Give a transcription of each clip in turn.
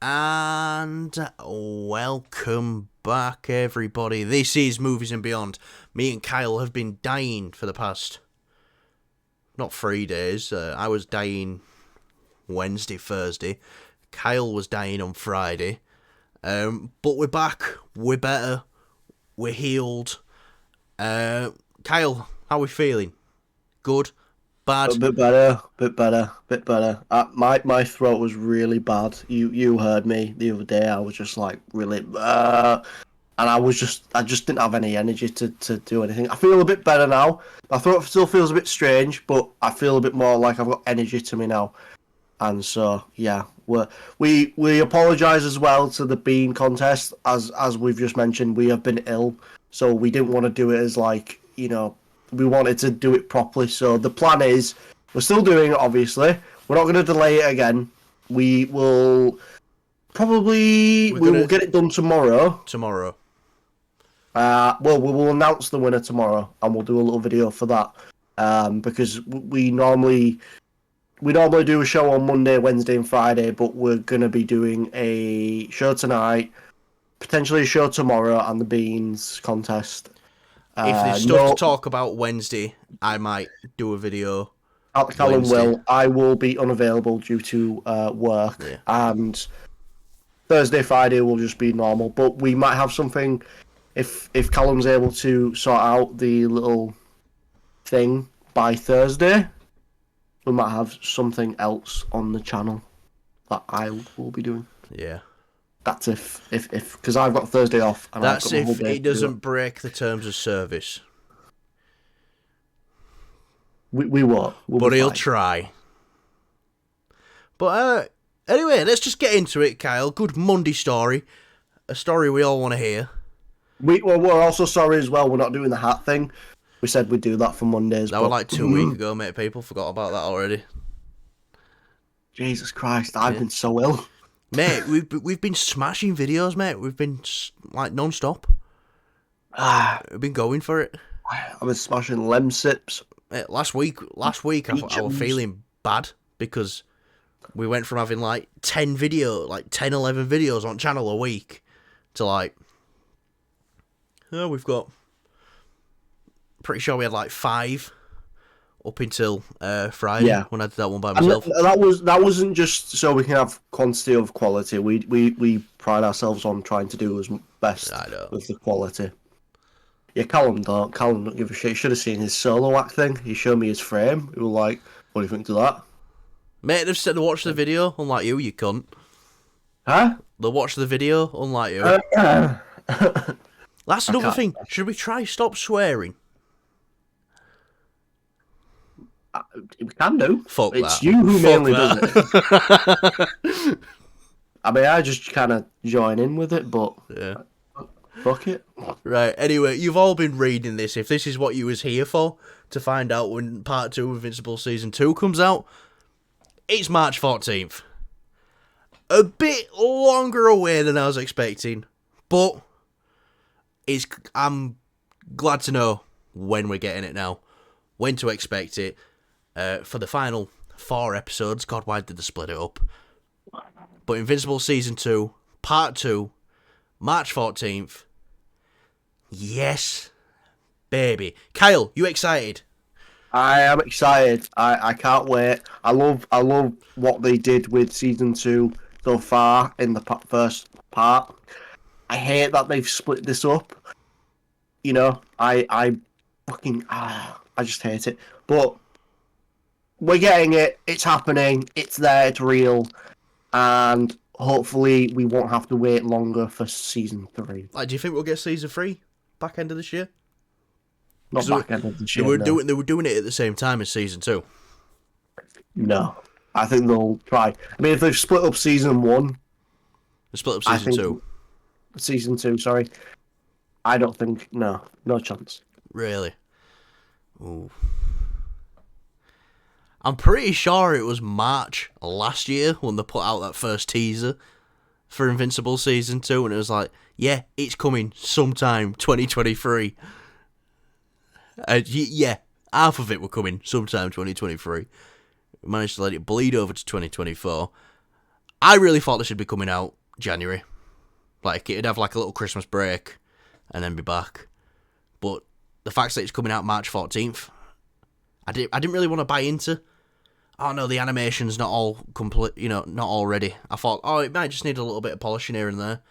And welcome back, everybody. This is Movies and Beyond. Me and Kyle have been dying for the past, not 3 days. I was dying Wednesday, Thursday. Kyle was dying on Friday. But we're back. We're better. We're healed. Kyle, how are we feeling? Good? Bad? A bit better. My throat was really bad. You heard me the other day. I was just like really, and I just didn't have any energy to do anything. I feel a bit better now. My throat still feels a bit strange, but I feel a bit more like I've got energy to me now. And so yeah, we apologise as well to the bean contest, as we've just mentioned. We have been ill, so we didn't want to do it as like, you know. We wanted to do it properly, so the plan is we're still doing it. Obviously, we're not going to delay it again. We will probably we will get it done tomorrow. Well, we will announce the winner tomorrow, and we'll do a little video for that. Because we normally do a show on Monday, Wednesday, and Friday, but we're going to be doing a show tonight, potentially a show tomorrow, and the beans contest. If there's stuff to talk about Wednesday, I might do a video. Callum will. I will be unavailable due to work, and Thursday, Friday will just be normal. But we might have something if Callum's able to sort out the little thing by Thursday. We might have something else on the channel that I will be doing. Yeah. That's if because I've got Thursday off. And that's I've got if it doesn't break the terms of service. We won't. But he'll try. But anyway, let's just get into it, Kyle. Good Monday story. A story we all want to hear. We're also sorry as well, we're not doing the hat thing. We said we'd do that for Mondays. That was like 2 weeks ago, mate. People forgot about that already. Jesus Christ, I've been so ill. Mate, we've been smashing videos, mate. We've been like non-stop. We've been going for it. I've been smashing lemsips. Mate, last week I was feeling bad because we went from having like 10, 11 videos on channel a week to like, we've got, pretty sure we had like 5 up until Friday when I did that one by myself. And that wasn't just so we can have quantity of quality. We pride ourselves on trying to do as best with the quality. Yeah, Callum don't give a shit. You should have seen his solo act thing. He showed me his frame. He was like, "What do you think to that?" Mate, they've said to watch the video, unlike you cunt. Huh? They'll watch the video, unlike you. That's another thing. Should we try stop swearing? We can do. Fuck it's that. You who mainly does it. I mean, I just kind of join in with it, but yeah, fuck it. Right. Anyway, you've all been reading this. If this is what you was here for, to find out when Part 2 of Invincible Season 2 comes out, it's March 14th. A bit longer away than I was expecting, but I'm glad to know when we're getting it now, when to expect it. For the final 4 episodes. God, why did they split it up? But Invincible Season 2, Part 2, March 14th. Yes, baby. Kyle, you excited? I am excited. I can't wait. I love what they did with Season 2 so far in the first part. I hate that they've split this up. You know, I just hate it. But we're getting it. It's happening. It's there. It's real. And hopefully we won't have to wait longer for Season 3. Like, do you think we'll get Season 3 back end of this year? Not back end of this year. They were doing it at the same time as Season 2. No. I think they'll try. I mean, if they've split up Season 1... They split up Season 2. Season 2, sorry. I don't think... No chance. Really? Ooh. I'm pretty sure it was March last year when they put out that first teaser for Invincible Season 2, and it was like, yeah, it's coming sometime 2023. Yeah, half of it were coming sometime 2023. We managed to let it bleed over to 2024. I really thought this should be coming out January. Like, it'd have like a little Christmas break and then be back. But the fact that it's coming out March 14th, I didn't really want to buy into. Oh no, the animation's not all complete, not all ready. I thought, it might just need a little bit of polishing here and there.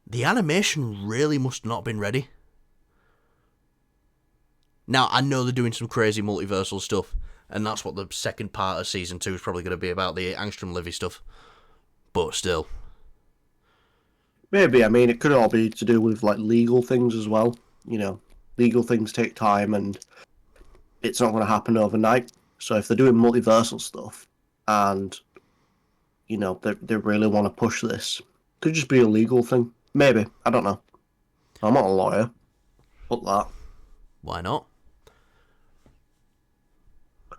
The animation really must not have been ready. Now, I know they're doing some crazy multiversal stuff, and that's what the second part of Season 2 is probably going to be about, the Angstrom-Livy stuff. But still. Maybe, I mean, it could all be to do with, like, legal things as well. Legal things take time, and it's not going to happen overnight. So if they're doing multiversal stuff, and, they really want to push this, it could just be a legal thing. Maybe. I don't know. I'm not a lawyer. Fuck that. Why not?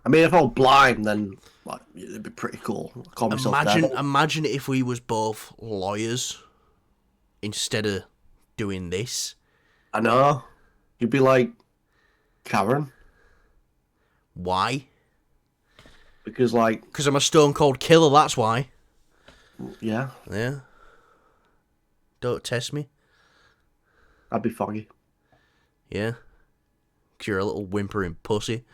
I mean, if I was blind, then like it'd be pretty cool. Call myself Imagine if we was both lawyers instead of doing this. I know. You'd be like, Karen. Why? Because I'm a stone cold killer. That's why. Yeah. Yeah. Don't test me. I'd be foggy. Yeah. 'Cause you're a little whimpering pussy.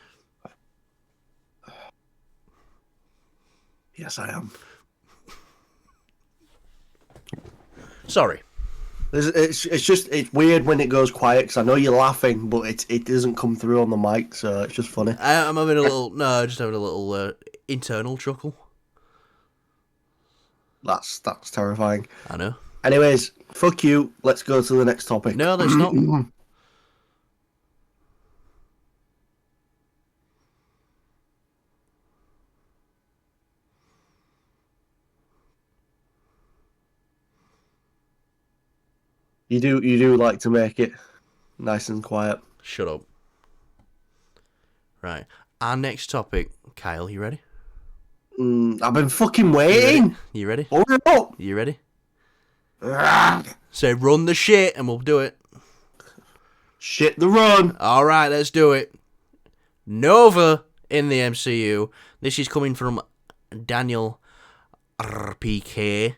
Yes, I am. Sorry. It's weird when it goes quiet because I know you're laughing, but it doesn't come through on the mic, so it's just funny. I'm having a little just having a little internal chuckle. That's terrifying. I know. Anyways, fuck you. Let's go to the next topic. No, that's not. You do like to make it nice and quiet. Shut up. Right. Our next topic, Kyle, you ready? I've been fucking waiting. You ready? Hurry up. You ready? Say run the shit and we'll do it. Shit the run. Alright, let's do it. Nova in the MCU. This is coming from Daniel RPK.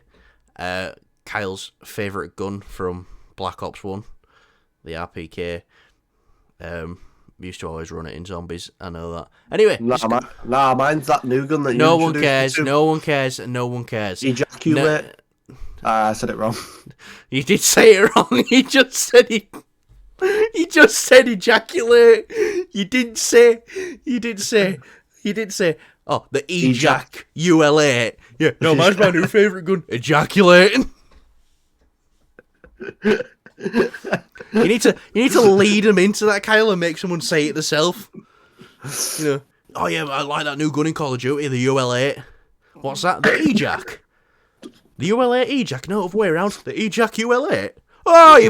Kyle's favourite gun from Black Ops 1. The RPK. Used to always run it in zombies. I know that. Anyway. Mine's that new gun that you No one cares. No one cares. No one cares. Ejaculate. I said it wrong. You did say it wrong. He just said ejaculate. You didn't say. Oh, the ejac. ULA. Yeah. No, mine's my new favourite gun. Ejaculating. You need to lead them into that, Kyle, and make someone say it themselves. Oh yeah, I like that new gun in Call of Duty, the UL8. What's that? The ejac. The UL8 ejac. No, other way around. The ejac UL8. Oh, you.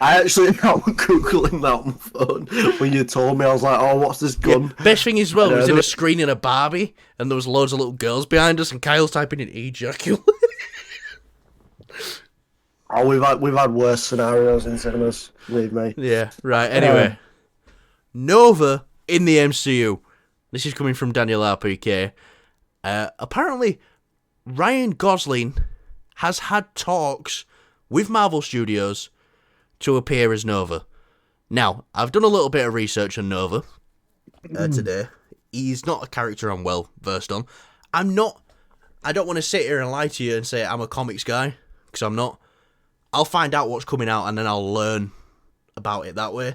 I actually was googling that on my phone when you told me. I was like, "Oh, what's this gun?" Yeah, best thing is, well, it was in a screen in a Barbie, and there was loads of little girls behind us, and Kyle's typing in ejaculate. Oh, we've had worse scenarios in cinemas. Believe me. Yeah. Right. Anyway, Nova in the MCU. This is coming from Daniel RPK. Apparently, Ryan Gosling has had talks with Marvel Studios to appear as Nova. Now, I've done a little bit of research on Nova today. He's not a character I'm well versed on. I don't want to sit here and lie to you and say I'm a comics guy, because I'm not. I'll find out what's coming out and then I'll learn about it that way.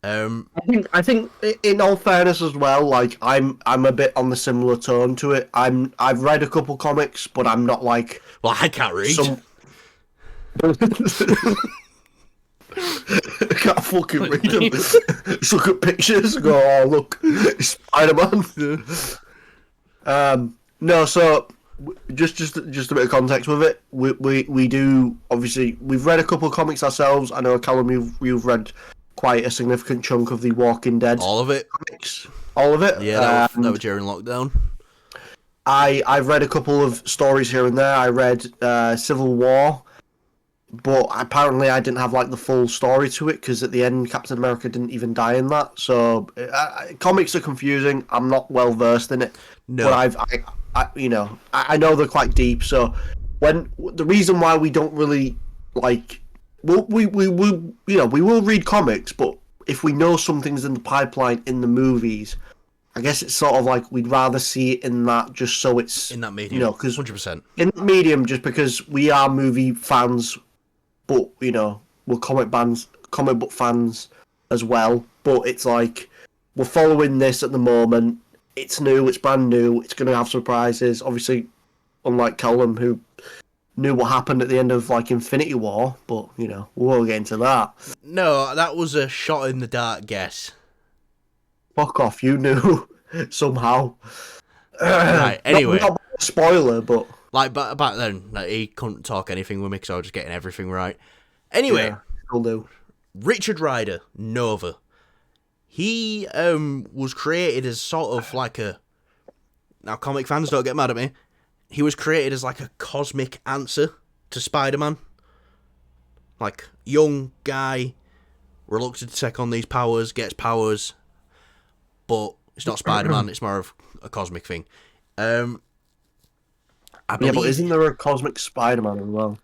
I think in all fairness as well, like I'm a bit on the similar tone to it. I've read a couple comics, but I'm not like. Well, I can't read. I can't fucking read them. Just look at pictures and go, "Oh look, it's Spider-Man." No, so just a bit of context with it. We do, obviously, we've read a couple of comics ourselves. I know, Callum, you've read quite a significant chunk of the Walking Dead. All of it. Comics. All of it. Yeah, that was during lockdown. I've read a couple of stories here and there. I read Civil War, but apparently I didn't have like the full story to it, because at the end Captain America didn't even die in that. So comics are confusing. I'm not well versed in it. No. But I know they're quite deep. So when the reason why we don't really like, we will read comics, but if we know something's in the pipeline in the movies, I guess it's sort of like we'd rather see it in that just so it's in that medium, because 100%. in the medium, just because we are movie fans, but we're comic book fans as well. But it's like we're following this at the moment. It's new. It's brand new. It's going to have surprises. Obviously, unlike Callum, who knew what happened at the end of like Infinity War, but we won't get into that. No, that was a shot in the dark guess. Fuck off! You knew somehow. Right. Anyway, not a spoiler, but like back then, like, he couldn't talk anything with me because I was just getting everything right. Anyway, yeah, still do. Richard Rider, Nova. He was created as sort of like a... Now, comic fans, don't get mad at me. He was created as like a cosmic answer to Spider-Man. Like, young guy, reluctant to take on these powers, gets powers, but it's not Spider-Man, it's more of a cosmic thing. I believe... Yeah, but isn't there a cosmic Spider-Man as well?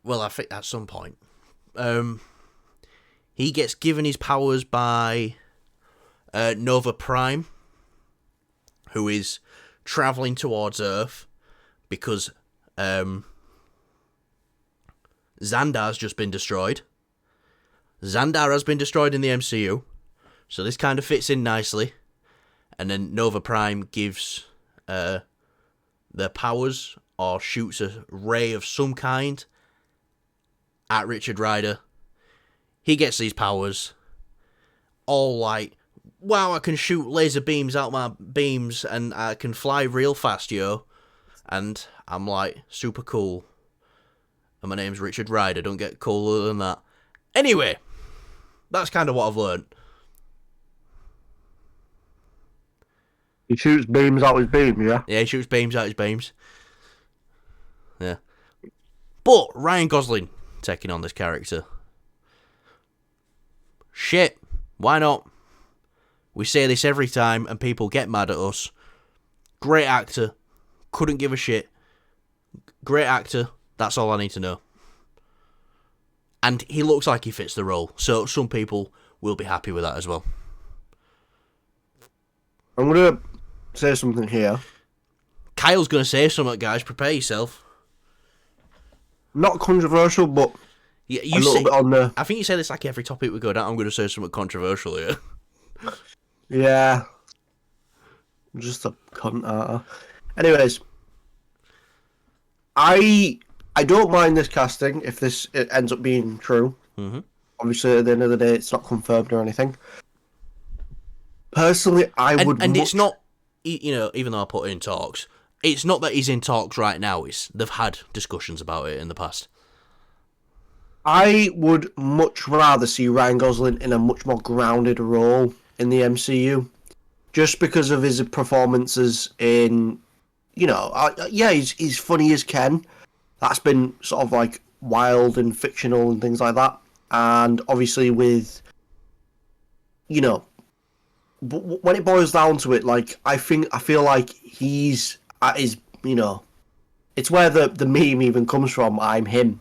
Well, I think at some point. He gets given his powers by Nova Prime, who is travelling towards Earth because Xandar's just been destroyed. Xandar has been destroyed in the MCU, so this kind of fits in nicely. And then Nova Prime gives their powers or shoots a ray of some kind at Richard Rider. He gets these powers, all like, wow, I can shoot laser beams out my beams and I can fly real fast, yo. And I'm like, super cool. And my name's Richard Rider, don't get cooler than that. Anyway, that's kind of what I've learned. He shoots beams out his beam, yeah? Yeah, he shoots beams out his beams. Yeah. But Ryan Gosling taking on this character. Shit, why not? We say this every time and people get mad at us. Great actor, couldn't give a shit. Great actor, that's all I need to know. And he looks like he fits the role, so some people will be happy with that as well. I'm going to say something here. Kyle's going to say something, guys, prepare yourself. Not controversial, but Yeah, a little bit on the... I think you say this like every topic we go down. I'm going to say something controversial here. Yeah. I'm just a cunt. Anyways, I don't mind this casting if it ends up being true. Mm-hmm. Obviously, at the end of the day, it's not confirmed or anything. Personally, And it's not, even though I put in talks, it's not that he's in talks right now. They've had discussions about it in the past. I would much rather see Ryan Gosling in a much more grounded role in the MCU, just because of his performances in, he's funny as Ken. That's been sort of like wild and fictional and things like that. And obviously with, when it boils down to it, like, I feel like he's at his, it's where the meme even comes from, I'm him.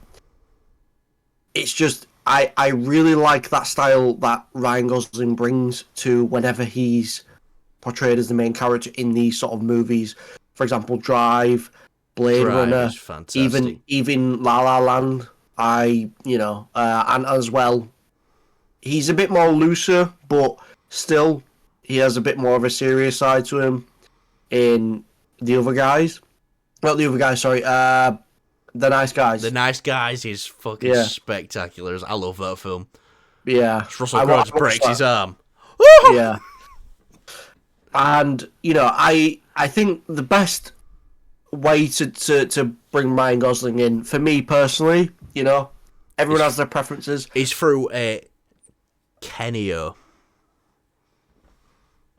It's just, I really like that style that Ryan Gosling brings to whenever he's portrayed as the main character in these sort of movies. For example, Drive, Blade Runner, even La La Land. And as well, he's a bit more looser, but still, he has a bit more of a serious side to him in The Other Guys. Not The Other Guys, sorry. The Nice Guys. The Nice Guys is fucking spectacular. I love that film. Yeah. Russell Crowe breaks his arm. Yeah. And, I think the best way to bring Ryan Gosling in, for me personally, everyone has their preferences. Is through a cameo.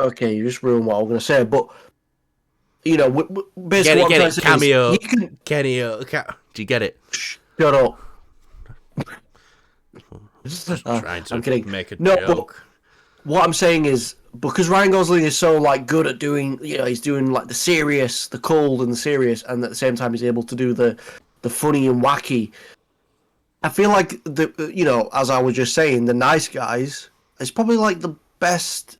Okay, you just ruined what I was going to say, but, basically Get it, cameo. Cameo. Do you get it? Shut up. Trying to I'm kidding. make a No, joke. but what I'm saying is, because Ryan Gosling is so like good at doing, he's doing like the serious, the cold and the serious, and at the same time he's able to do the funny and wacky. I feel like as I was just saying, the Nice Guys is probably like the best,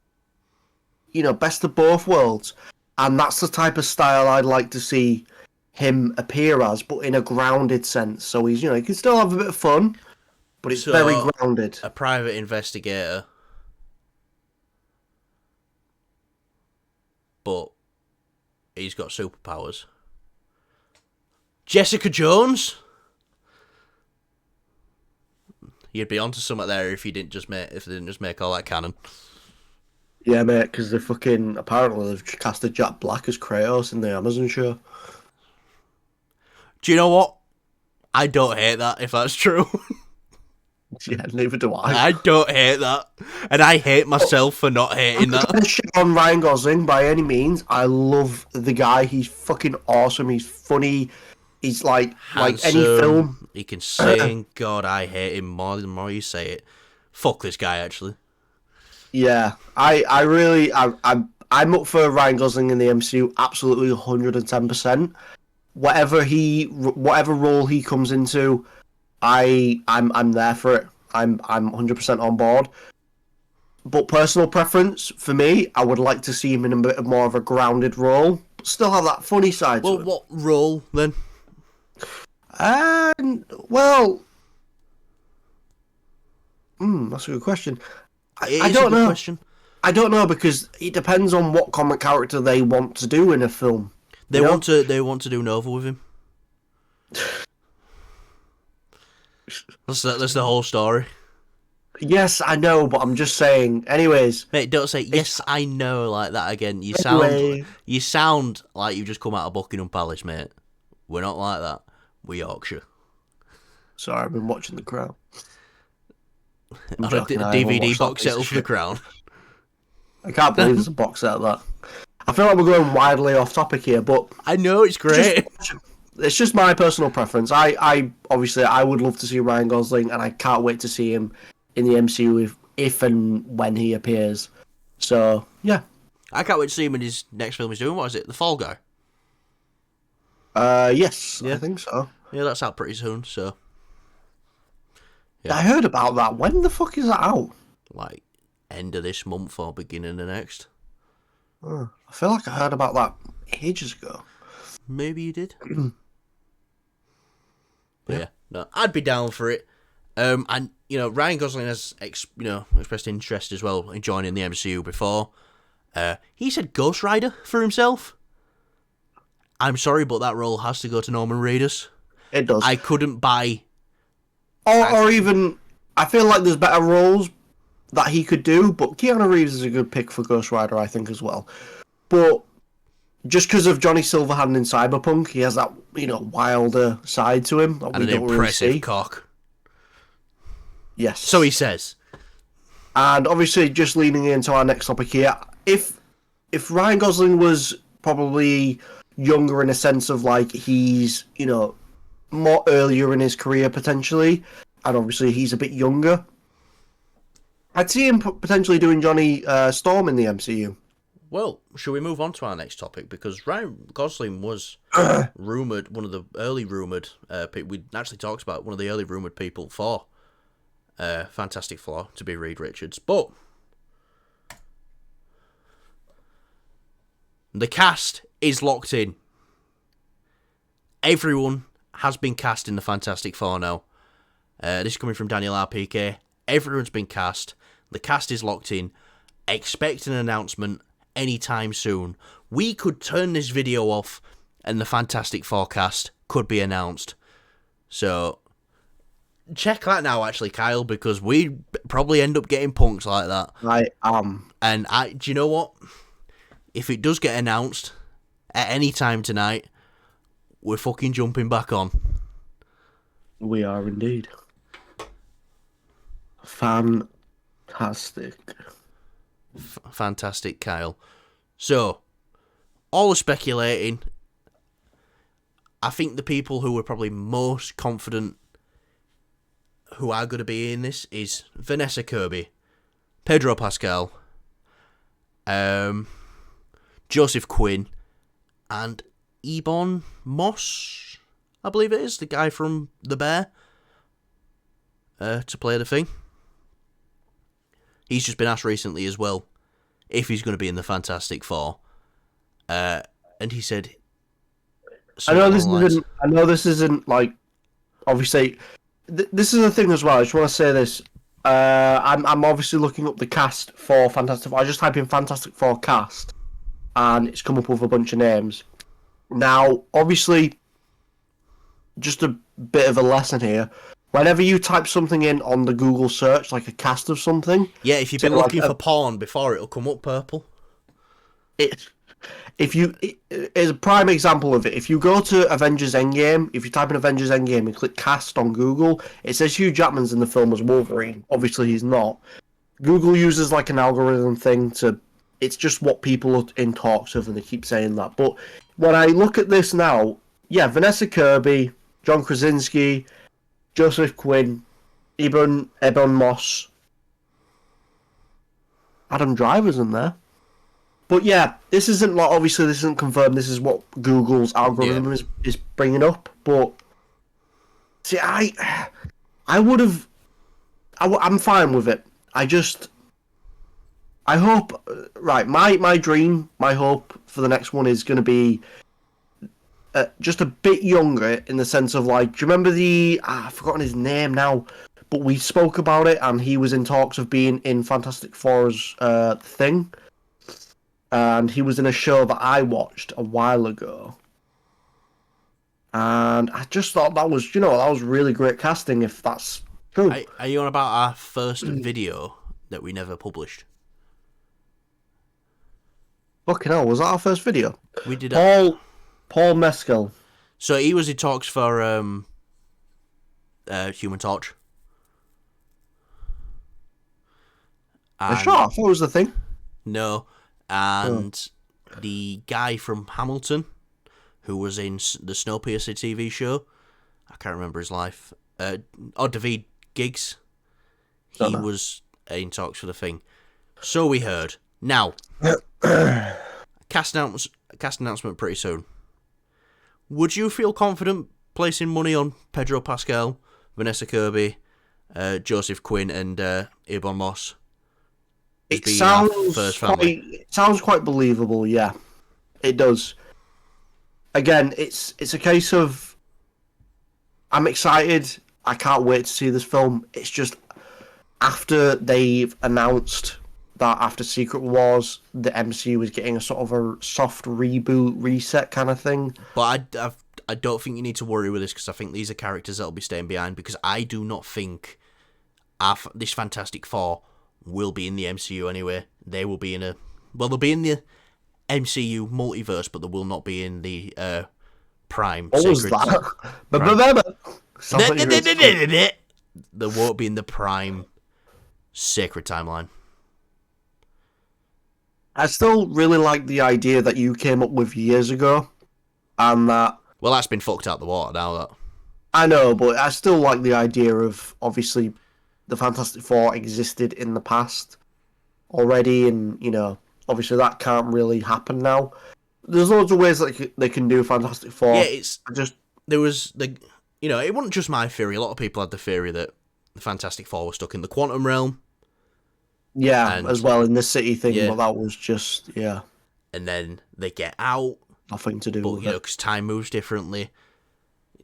best of both worlds, and that's the type of style I'd like to see him appear as, but in a grounded sense. So he's, he can still have a bit of fun, but it's very grounded. A private investigator, but he's got superpowers. Jessica Jones. You'd be onto something there if they didn't just make all that canon. Yeah, mate, because apparently they've casted Jack Black as Kratos in the Amazon show. Do you know what? I don't hate that if that's true. Yeah, neither do I. I don't hate that, and I hate myself for not hating that. I'm not shit on Ryan Gosling by any means. I love the guy. He's fucking awesome. He's funny. He's like Handsome, any film. He can sing. God, I hate him more the more you say it. Fuck this guy, actually. Yeah, I'm up for Ryan Gosling in the MCU. Absolutely, 110%. Whatever role he comes into, I'm there for it. I'm 100% on board. But personal preference for me, I would like to see him in a bit more of a grounded role, but still have that funny side to him. What role then? Well, that's a good question. I don't know. Question. I don't know, because it depends on what comic character they want to do in a film. They want to do Nova with him. That's the whole story. Yes, I know, but I'm just saying. Anyways, mate, don't say yes, I know like that again. You sound like you've just come out of Buckingham Palace, mate. We're not like that. We're Yorkshire. Sorry, I've been watching The Crown. On a DVD box set for The Crown. I can't believe there's a box set of that. I feel like we're going wildly off topic here, but I know it's great. It's just my personal preference. I obviously I would love to see Ryan Gosling, and I can't wait to see him in the MCU if and when he appears. So yeah, I can't wait to see him in his next film he's doing. What is it? The Fall Guy. Yes, yeah. I think so. Yeah, that's out pretty soon. So yeah. I heard about that. When the fuck is that out? Like end of this month or beginning of next. I feel like I heard about that ages ago. Maybe you did. Yeah, no, I'd be down for it. And Ryan Gosling has expressed interest as well in joining the MCU before. He said Ghost Rider for himself. I'm sorry, but that role has to go to Norman Reedus. It does. I couldn't buy. Or even, I feel like there's better roles that he could do, but Keanu Reeves is a good pick for Ghost Rider, I think, as well. But just because of Johnny Silverhand in Cyberpunk, he has that, wilder side to him that and we an don't impressive really see. Cock. Yes. So he says. And obviously, just leaning into our next topic here, if Ryan Gosling was probably younger in a sense of like he's, more earlier in his career potentially, and obviously he's a bit younger, I'd see him potentially doing Johnny Storm in the MCU. Well, should we move on to our next topic? Because Ryan Gosling was rumoured, one of the early rumoured people. We actually talked about one of the early rumoured people for Fantastic Four to be Reed Richards. But the cast is locked in. Everyone has been cast in the Fantastic Four now. This is coming from Daniel RPK. Everyone's been cast. The cast is locked in. Expect an announcement anytime soon. We could turn this video off and the Fantastic Four cast could be announced. So check that now, actually, Kyle, because we probably end up getting punks like that. I am. And do you know what? If it does get announced at any time tonight, we're fucking jumping back on. We are indeed. Fantastic. Fantastic, Kyle. So, all the speculating, I think the people who are probably most confident who are going to be in this is Vanessa Kirby, Pedro Pascal, Joseph Quinn, and Ebon Moss, I believe it is, the guy from The Bear, to play the Thing. He's just been asked recently as well if he's going to be in the Fantastic Four, and he said, I know this isn't like, obviously, this is the thing as well. I just want to say this. I'm obviously looking up the cast for Fantastic Four. I just type in Fantastic Four cast, and it's come up with a bunch of names. Now, obviously, just a bit of a lesson here. Whenever you type something in on the Google search, like a cast of something... Yeah, if you've been looking for porn before, it'll come up purple. It's a prime example of it. If you go to Avengers Endgame, if you type in Avengers Endgame and click cast on Google, it says Hugh Jackman's in the film as Wolverine. Obviously, he's not. Google uses like an algorithm thing to... It's just what people are in talks of, and they keep saying that. But when I look at this now, yeah, Vanessa Kirby, John Krasinski, Joseph Quinn, Ebon Moss, Adam Driver's in there. But yeah, this isn't like, obviously this isn't confirmed. This is what Google's algorithm is bringing up. But see, I'm fine with it. I hope, right, my dream, my hope for the next one is going to be just a bit younger, in the sense of, like, do you remember I've forgotten his name now, but we spoke about it, and he was in talks of being in Fantastic Four's Thing, and he was in a show that I watched a while ago, and I just thought that was really great casting, if that's true. Are you on about our first video that we never published? Fucking hell, was that our first video? We did Paul Mescal. So he was in talks for Human Torch. Sure, I thought it was the Thing. No, and the guy from Hamilton, who was in the Snowpiercer TV show, I can't remember his life. David Giggs. He was in talks for the Thing. So we heard. Now, cast announcement pretty soon. Would you feel confident placing money on Pedro Pascal, Vanessa Kirby, Joseph Quinn, and Ebon Moss? It sounds quite believable, yeah. It does. Again, it's a case of, I'm excited. I can't wait to see this film. It's just, after they've announced that after Secret Wars, the MCU was getting a sort of a soft reboot, reset kind of thing. But I don't think you need to worry with this, because I think these are characters that'll be staying behind, because I do not think this Fantastic Four will be in the MCU anyway. They will be they'll be in the MCU multiverse, but they will not be in the Prime. What was that? They won't be in the Prime Sacred Timeline. I still really like the idea that you came up with years ago, and that... Well, that's been fucked out the water now, that. I know, but I still like the idea of, obviously, the Fantastic Four existed in the past already, and, obviously that can't really happen now. There's loads of ways that they can do Fantastic Four. Yeah, it wasn't just my theory. A lot of people had the theory that the Fantastic Four were stuck in the quantum realm. Yeah, as well in the city thing, but that was just, yeah. And then they get out. Nothing to do with it. Because time moves differently.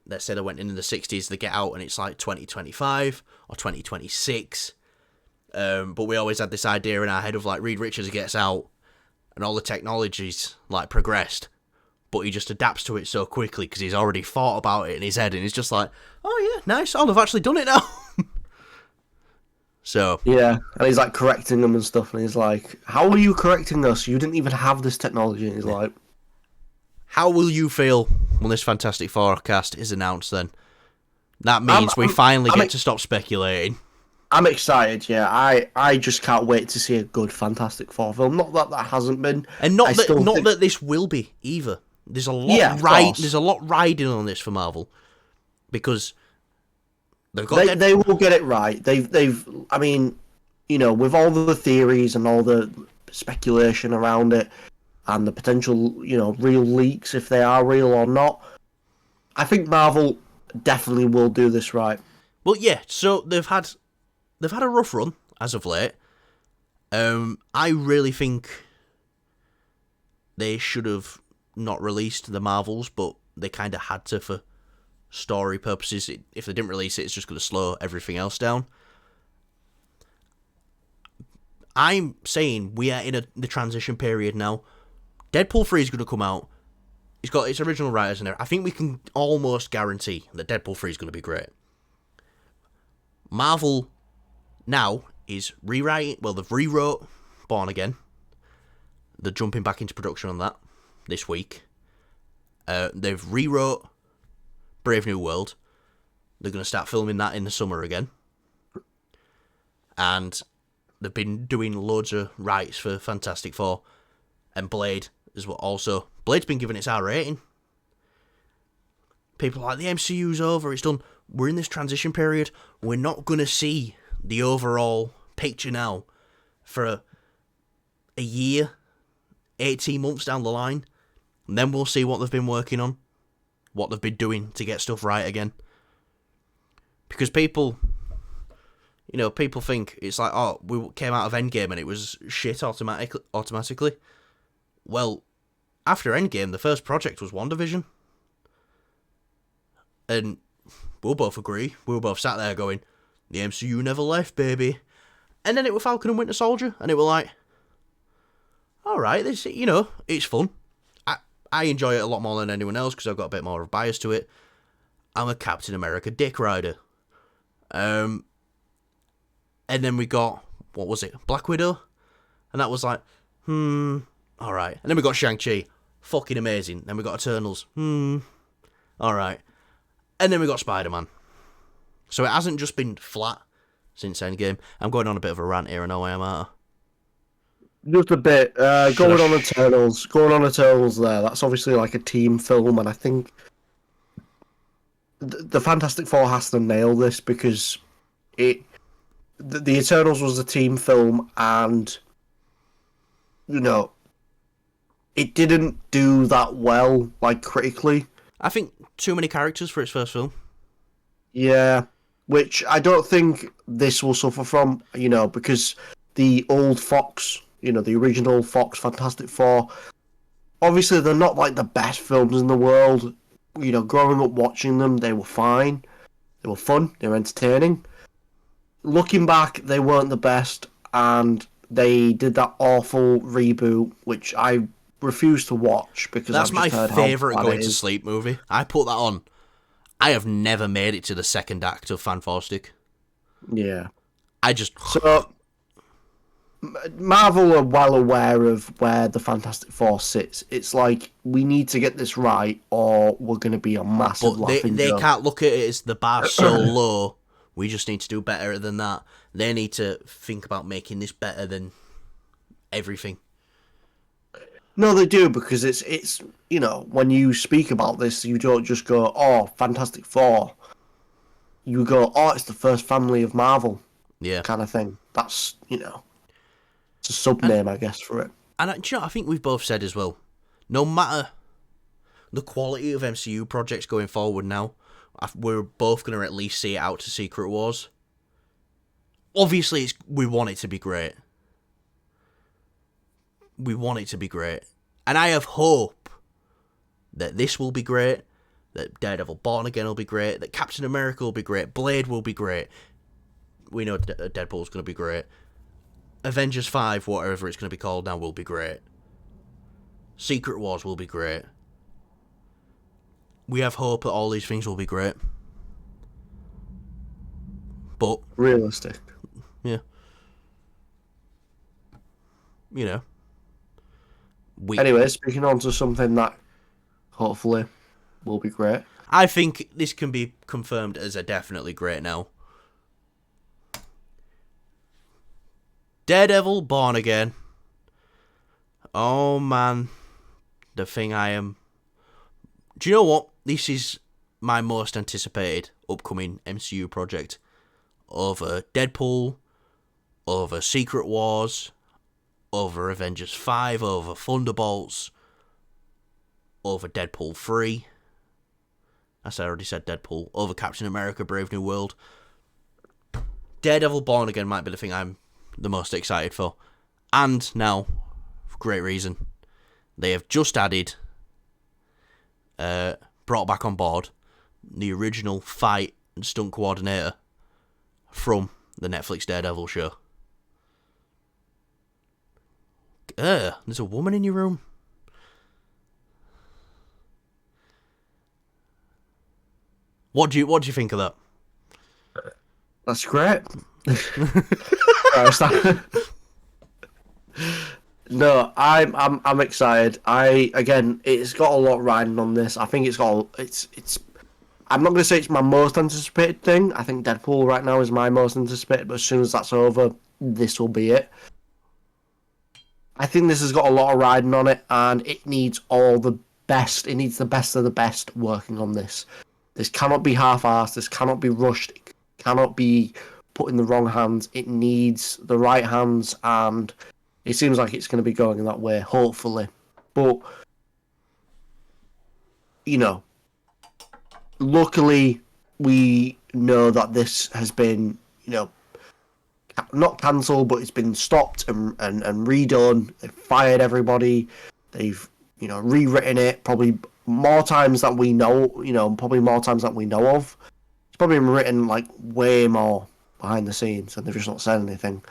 Let's say they went in the 60s, they get out and it's like 2025 or 2026. But we always had this idea in our head of, like, Reed Richards gets out and all the technology's, like, progressed. But he just adapts to it so quickly because he's already thought about it in his head, and he's just like, oh yeah, nice, I've actually done it now. So yeah, and he's like correcting them and stuff, and he's like, how are you correcting us? You didn't even have this technology. And he's like, how will you feel when this Fantastic Four cast is announced then? That means we finally get to stop speculating. I'm excited, yeah. I just can't wait to see a good Fantastic Four film. Not that hasn't been. And not that this will be either. There's a lot there's a lot riding on this for Marvel. Because they will get it right. They've I mean, with all the theories and all the speculation around it and the potential, real leaks, if they are real or not. I think Marvel definitely will do this right. Well, yeah. So they've had a rough run as of late. I really think they should have not released the Marvels, but they kind of had to for story purposes. If they didn't release it, it's just going to slow everything else down. I'm saying we are in the transition period now. Deadpool 3 is going to come out. It's got its original writers in there. I think we can almost guarantee that Deadpool 3 is going to be great. Marvel now is rewriting. Well, they've rewrote Born Again. They're jumping back into production on that this week. They've rewrote Brave New World. They're going to start filming that in the summer again. And they've been doing loads of rights for Fantastic Four and Blade as well. Also, Blade's been given its R rating. People are like, the MCU's over, it's done. We're in this transition period. We're not going to see the overall picture now for a year, 18 months down the line. And then we'll see what they've been working on, what they've been doing to get stuff right again. Because people think it's like, oh, we came out of Endgame and it was shit automatically. Well, after Endgame, the first project was WandaVision. And we'll both agree. We were both sat there going, the MCU never left, baby. And then it was Falcon and Winter Soldier, and it was like, alright, this, it's fun. I enjoy it a lot more than anyone else because I've got a bit more of a bias to it. I'm a Captain America dick rider. And then we got, what was it, Black Widow? And that was like, alright. And then we got Shang-Chi, fucking amazing. Then we got Eternals, alright. And then we got Spider-Man. So it hasn't just been flat since Endgame. I'm going on a bit of a rant here, I know I am, aren't I? Just a bit. Going on Eternals there. That's obviously like a team film, and I think the Fantastic Four has to nail this because the Eternals was a team film, and it didn't do that well, like critically. I think too many characters for its first film. Yeah, which I don't think this will suffer from, because the old Fox, the original Fox Fantastic Four, obviously they're not like the best films in the world. Growing up watching them, they were fine. They were fun. They were entertaining. Looking back, they weren't the best, and they did that awful reboot, which I refuse to watch because that's I've just my heard favourite how bad going it to is. sleep movie. I put that on. I have never made it to the second act of Fantastic. Yeah. I just... So, Marvel are well aware of where the Fantastic Four sits. It's like, we need to get this right, or we're going to be a massive But laughing they joke. can't look at it as the bar so low, we just need to do better than that. They need to think about making this better than everything. No, they do, because it's when you speak about this, you don't just go, oh, Fantastic Four. You go, oh, it's the first family of Marvel. Yeah. Kind of thing. That's, it's a sub-name, I guess, for it. And I think we've both said as well, no matter the quality of MCU projects going forward now, we're both going to at least see it out to Secret Wars. Obviously, we want it to be great. We want it to be great. And I have hope that this will be great, that Daredevil Born Again will be great, that Captain America will be great, Blade will be great. We know Deadpool's going to be great. Avengers 5, whatever it's going to be called now, will be great. Secret Wars will be great. We have hope that all these things will be great. But... realistic. Yeah. Anyway, speaking on to something that hopefully will be great. I think this can be confirmed as a definitely great now. Daredevil Born Again. Oh man. The thing I am... Do you know what? This is my most anticipated upcoming MCU project. Over Deadpool, over Secret Wars, over Avengers 5, over Thunderbolts, over Deadpool 3. I already said Deadpool. Over Captain America, Brave New World. Daredevil Born Again might be the thing I'm the most excited for. And now, for great reason, they have just added, brought back on board, the original fight and stunt coordinator from the Netflix Daredevil show. There's a woman in your room. What do you think of that? That's great. No, I'm excited. Again, it's got a lot riding on this. I think it's I'm not gonna say it's my most anticipated thing. I think Deadpool right now is my most anticipated, but as soon as that's over, this will be it. I think this has got a lot of riding on it, and it needs all the best. It needs the best of the best working on this. This cannot be half-assed. This cannot be rushed. It cannot be put in the wrong hands. It needs the right hands, and it seems like it's going to be going in that way, hopefully. But, you know, luckily, we know that this has been, you know, not cancelled, but it's been stopped and redone. They've fired everybody. They've, you know, rewritten it probably more times than we know, probably more times than we know of. It's probably been written, like, way more behind the scenes, and they've just not said anything.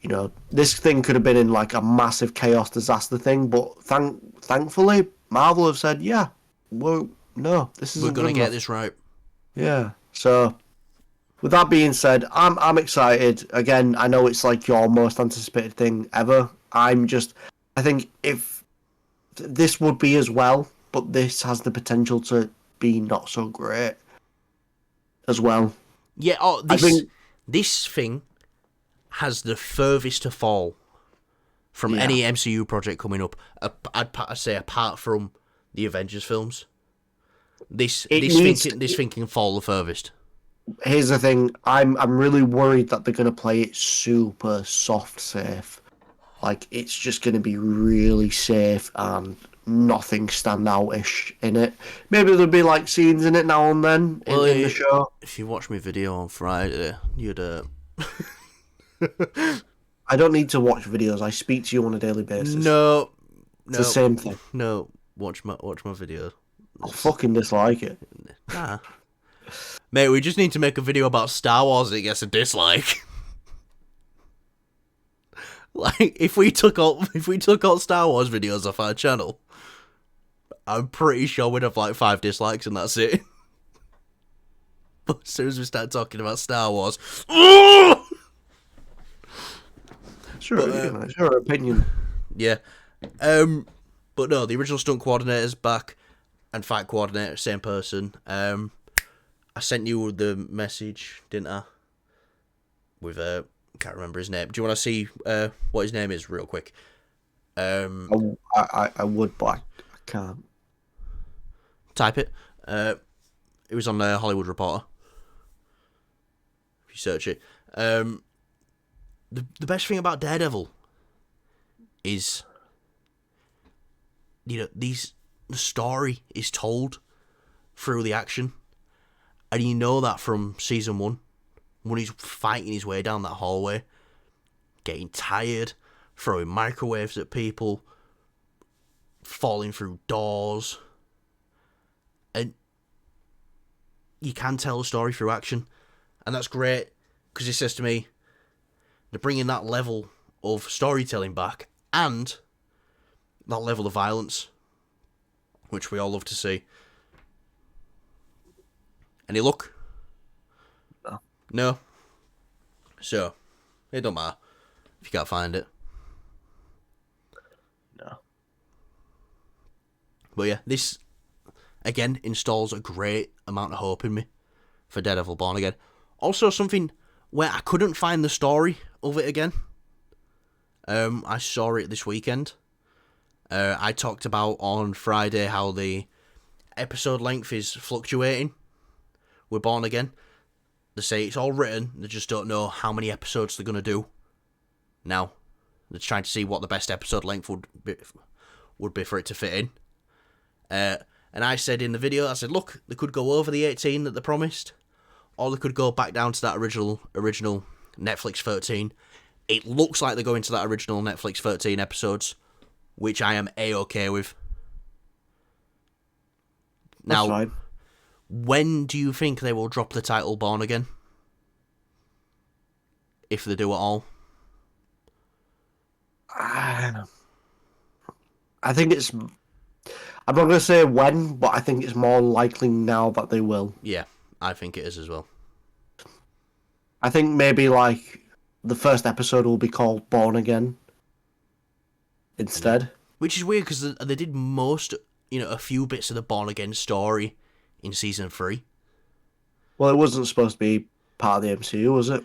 You know, this thing could have been in, like, a massive chaos disaster thing, but thankfully, Marvel have said, yeah, we're going to get this right. Yeah, so with that being said, I'm excited. Again, I know it's like your most anticipated thing ever. I think if this would be as well, but this has the potential to be not so great as well. Yeah, this thing has the furthest to fall from any MCU project coming up. I'd say apart from the Avengers films. This thing can fall the furthest. Here's the thing, I'm really worried that they're going to play it super soft safe. Like, it's just going to be really safe and nothing standout-ish in it. Maybe there'll be, like, scenes in it now and then in the show. If you watch my video on Friday, you'd... I don't need to watch videos. I speak to you on a daily basis. No. It's the same thing. No, watch my video. I'll fucking dislike it. Nah. Mate, we just need to make a video about Star Wars that gets a dislike. Like, if we took out Star Wars videos off our channel, I'm pretty sure we'd have like 5 dislikes and that's it. But as soon as we start talking about Star Wars, sure, opinion. Yeah. But no, the original stunt coordinator's back, and fight coordinator, same person. I sent you the message, didn't I? With can't remember his name. Do you want to see what his name is real quick? I would, but I can't. Type it. It was on the Hollywood Reporter. If you search it. The best thing about Daredevil is, you know, the story is told through the action. And you know that from season 1, when he's fighting his way down that hallway, getting tired, throwing microwaves at people, falling through doors. And you can tell a story through action. And that's great, because it says to me, they're bringing that level of storytelling back, and that level of violence, which we all love to see. Any luck? No? So, it don't matter if you can't find it. No. But yeah, this, again, installs a great amount of hope in me for Daredevil Born Again. Also, something where I couldn't find the story of it again. I saw it this weekend. I talked about on Friday how the episode length is fluctuating. We're Born Again. They say it's all written, they just don't know how many episodes they're going to do now. They're trying to see what the best episode length would be for it to fit in. And I said in the video, I said, look, they could go over the 18 that they promised, or they could go back down to that original Netflix 13. It looks like they're going to that original Netflix 13 episodes, which I am A-okay with. That's Now, fine. when do you think they will drop the title Born Again? If they do at all. I think it's... I'm not going to say when, but I think it's more likely now that they will. Yeah, I think it is as well. I think maybe, like, the first episode will be called Born Again instead. Which is weird, because they did a few bits of the Born Again story in Season 3. Well, it wasn't supposed to be part of the MCU, was it?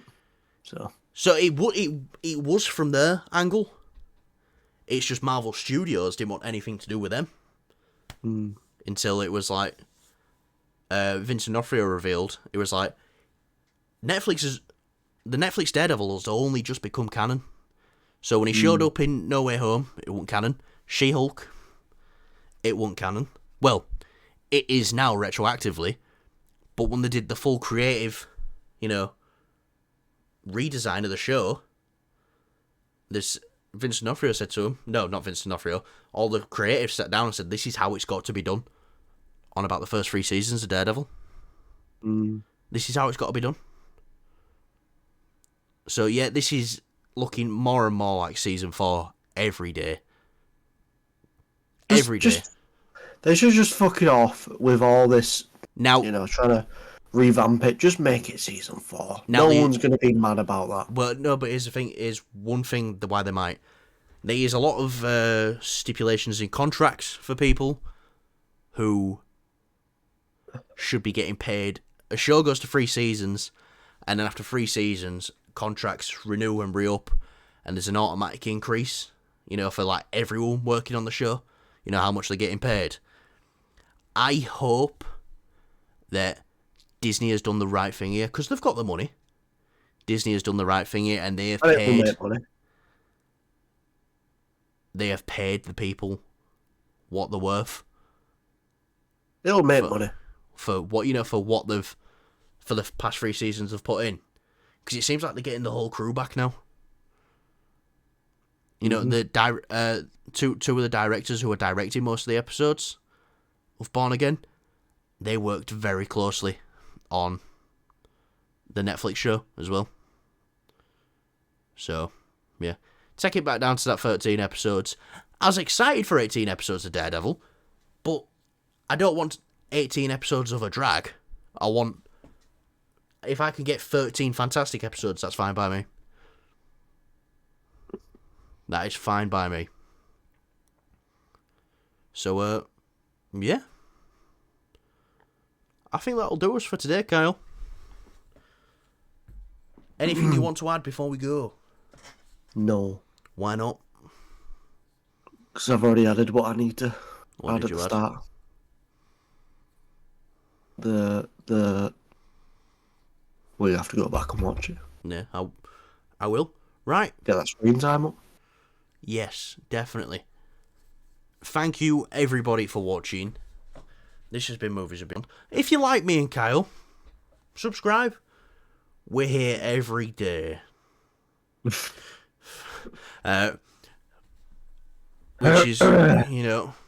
So it was from their angle. It's just Marvel Studios didn't want anything to do with them. Until it was like Vince D'Onofrio revealed. It was like the Netflix Daredevil has only just become canon. So when he showed up in No Way Home, it wasn't canon. She-Hulk, it wasn't canon. Well, it is now retroactively, but when they did the full creative, redesign of the show, this Vince D'Onofrio said to him, no, not Vince D'Onofrio, all the creatives sat down and said, this is how it's got to be done on about the first 3 seasons of Daredevil. This is how it's got to be done. So yeah, this is looking more and more like Season 4 every day. Every day. They should just fuck it off with all this, now, trying to revamp it. Just make it Season 4. Now no one's going to be mad about that. Well, no, but here's the thing, one thing why they might. There is a lot of stipulations in contracts for people who should be getting paid. A show goes to 3 seasons, and then after 3 seasons, contracts renew and re-up, and there's an automatic increase, for like everyone working on the show, how much they're getting paid. I hope that Disney has done the right thing here, because they've got the money. Disney has done the right thing here, and they have paid. They have paid the people what they're worth. They'll make money for what they've for the past 3 seasons they've put in, because it seems like they're getting the whole crew back now. The two of the directors who are directing most of the episodes of Born Again, they worked very closely on the Netflix show as well. So, yeah. Take it back down to that 13 episodes. I was excited for 18 episodes of Daredevil, but I don't want 18 episodes of a drag. I want... If I can get 13 fantastic episodes, that's fine by me. That is fine by me. So, yeah. I think that'll do us for today, Kyle. Anything you want to add before we go? No. Why not? Because I've already added what I need to What add did at you the add? start. The well, you have to go back and watch it. Yeah, I will. Right. Get that screen time up. Yes, definitely. Thank you, everybody, for watching. This has been Movies and Beyond. If you like me and Kyle, subscribe. We're here every day.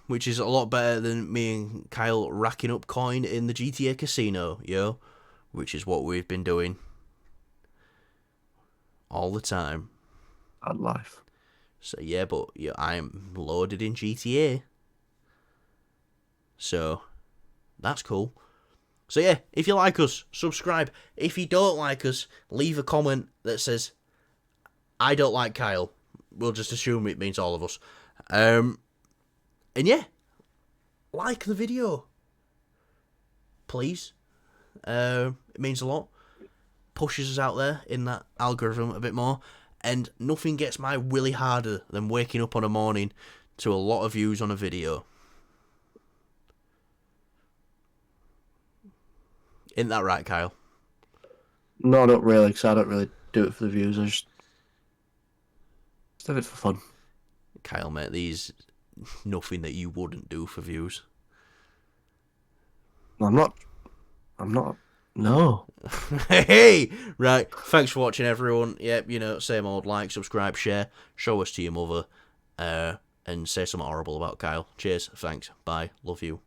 Which is a lot better than me and Kyle racking up coin in the GTA casino, which is what we've been doing all the time. Bad life. So yeah, but I'm loaded in GTA. So that's cool. So yeah, if you like us, subscribe. If you don't like us, leave a comment that says, I don't like Kyle. We'll just assume it means all of us. And yeah, like the video. Please. It means a lot. Pushes us out there in that algorithm a bit more. And nothing gets my willy harder than waking up on a morning to a lot of views on a video. Isn't that right, Kyle? No, not really, because I don't really do it for the views. I just Just have it for fun. Kyle, mate, these nothing that you wouldn't do for views. I'm not. No. Hey! Right, thanks for watching, everyone. Yep, you know, same old, like, subscribe, share, show us to your mother, and say something horrible about Kyle. Cheers, thanks, bye, love you.